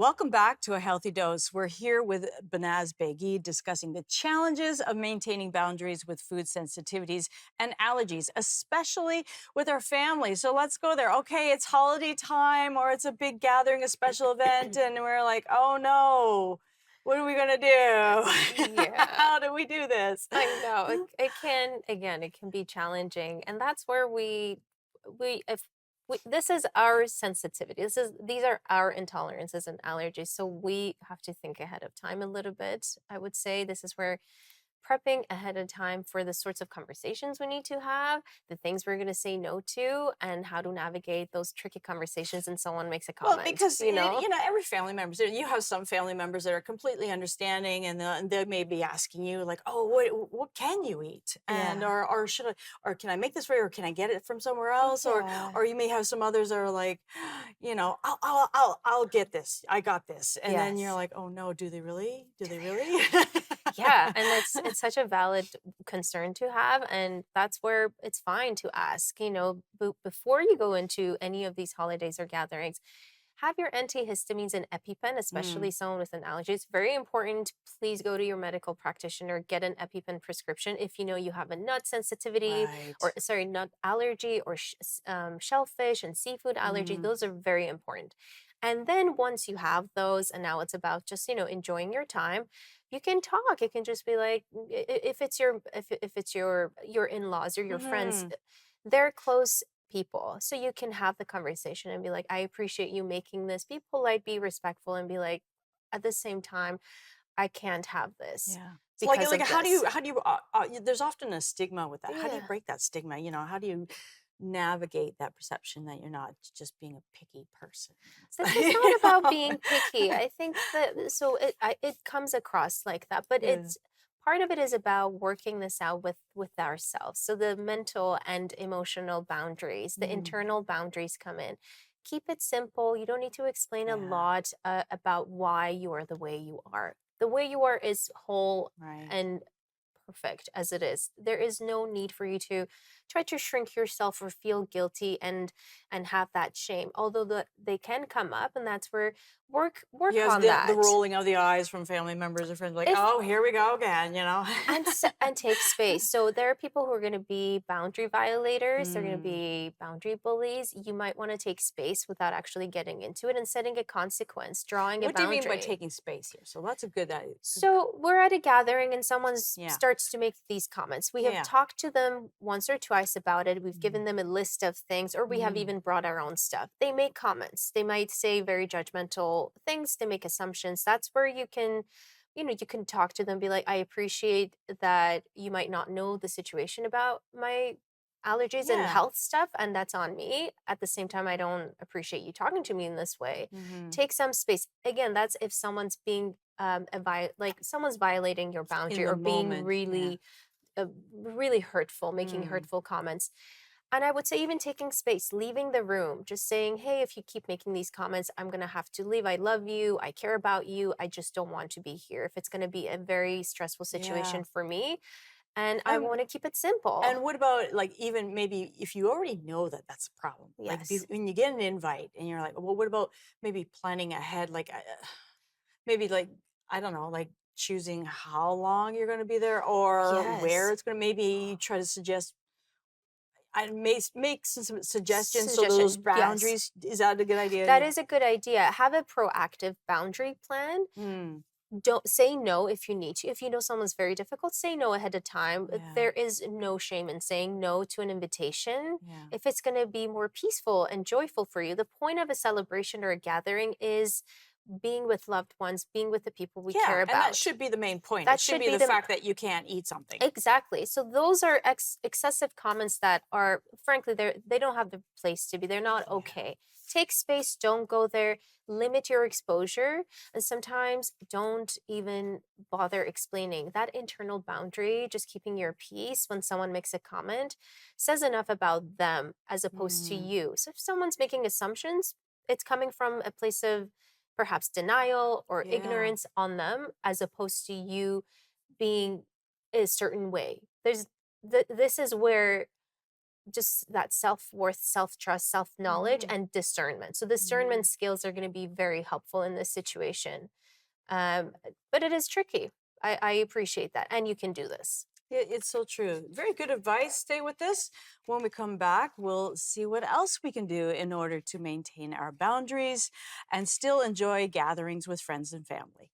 Welcome back to A Healthy Dose. We're here with Behnaz Beigui discussing the challenges of maintaining boundaries with food sensitivities and allergies, especially with our family. So let's go there. Okay, it's holiday time or it's a big gathering, a special event, and we're like, oh no, what are we going to do? Yeah, How do we do this? I know. It can, again, it can be challenging. And that's where if this is our sensitivity. These are our intolerances and allergies. So we have to think ahead of time a little bit. I would say this is where prepping ahead of time for the sorts of conversations we need to have, the things we're going to say no to, and how to navigate those tricky conversations and someone makes a Well, comment, because every family member. You have some family members that are completely understanding, and they may be asking you like, "Oh, what can you eat?" And Yeah. or should I, or can I make this for you, or can I get it from somewhere else? Yeah. Or you may have some others that are like, I'll get this. I got this. And then you're Yes. like, "Oh no, do they really? Do they really?" Yeah, and it's such a valid concern to have, and that's where it's fine to ask, before you go into any of these holidays or gatherings, have your antihistamines and EpiPen, Mm, especially someone with an allergy. It's very important. Please go to your medical practitioner, get an EpiPen prescription if you know you have a nut sensitivity, right. or sorry, nut allergy, or shellfish and seafood allergy. Mm, Those are very important. And then once you have those, and now it's about just enjoying your time, you can talk. It can just be like, if it's your in-laws or your friends, hmm. they're close people. So you can have the conversation and be like, I appreciate you making this. Be polite, be respectful, and be like, at the same time, I can't have this Yeah. It's because like of this. how do you there's often a stigma with that. How do you Yeah. break that stigma? How do you navigate that perception that you're not just being a picky person? It's This is like, not about being picky. I think that so it comes across like that, but yeah. it's part of it is about working this out with ourselves. So the mental and emotional boundaries, the Mm, internal boundaries come in. Keep it simple. You don't need to explain a yeah, lot about why you are the way you are. The way you are is whole right. and perfect as it is. There is no need for you to try to shrink yourself or feel guilty and have that shame. Although they can come up, and that's where work Yes, on the that. rolling of the eyes from family members or friends, like, If oh, here we go again. and take space. So there are people who are going to be boundary violators. They're going to Mm. be boundary bullies. You might want to take space without actually getting into it and setting a consequence, drawing a What do you mean by boundary. taking space here? So that's a good, So we're at a gathering and someone yeah, starts to make these comments. We have yeah. talked to them once or twice about it. We've Mm, given them a list of things, or we have mm, even brought our own stuff. They make comments. They might say very judgmental things. They make assumptions. That's where you can talk to them, be like, I appreciate that you might not know the situation about my allergies and yeah. health stuff, and that's on me. At the same time, I don't appreciate you talking to me in this way. Hmm. Take some space. Again, that's if someone's being like someone's violating your In boundary the or being moment, yeah. really hurtful, making Mm. hurtful comments. And I would say even taking space, leaving the room, just saying, hey, if you keep making these comments, I'm going to have to leave. I love you. I care about you. I just don't want to be here if it's going to be a very stressful Yeah. situation for me. And I And want to keep it simple. and what about, like, even maybe if you already know that that's a problem, like Yes. when you get an invite and you're like, well, what about maybe planning ahead, like maybe like, I don't know, like choosing how long you're going to be there or where Yes. it's going to, maybe try to suggest, I may make some suggestions so those Suggestion. Yes. boundaries, is that a good idea? That Yeah. is a good idea. Have a proactive boundary plan. Mm, Don't say no if you need to. If you know someone's very difficult, say no ahead of time. yeah. There is no shame in saying no to an invitation Yeah. if it's going to be more peaceful and joyful for you. The point of a celebration or a gathering is being with loved ones, being with the people we Yeah. care And that about. should be the main point. It That should should be be the the fact that you can't eat something. exactly. So those are excessive comments that are, frankly, they don't have the place to be. They're not Yeah. okay. Take space. Don't go there. Limit your exposure, and sometimes don't even bother explaining that internal boundary. Just keeping your peace when someone makes a comment says enough about them as opposed to Mm, you. So if someone's making assumptions, it's coming from a place of perhaps denial or yeah. ignorance on them, as opposed to you being a certain way. This is where just that self-worth, self-trust, self-knowledge, Mhm. and discernment. So discernment Mhm. skills are going to be very helpful in this situation. Um, but it is tricky. I appreciate that. And you can do this. It's so true. Very good advice. Stay with us. When we come back, we'll see what else we can do in order to maintain our boundaries and still enjoy gatherings with friends and family.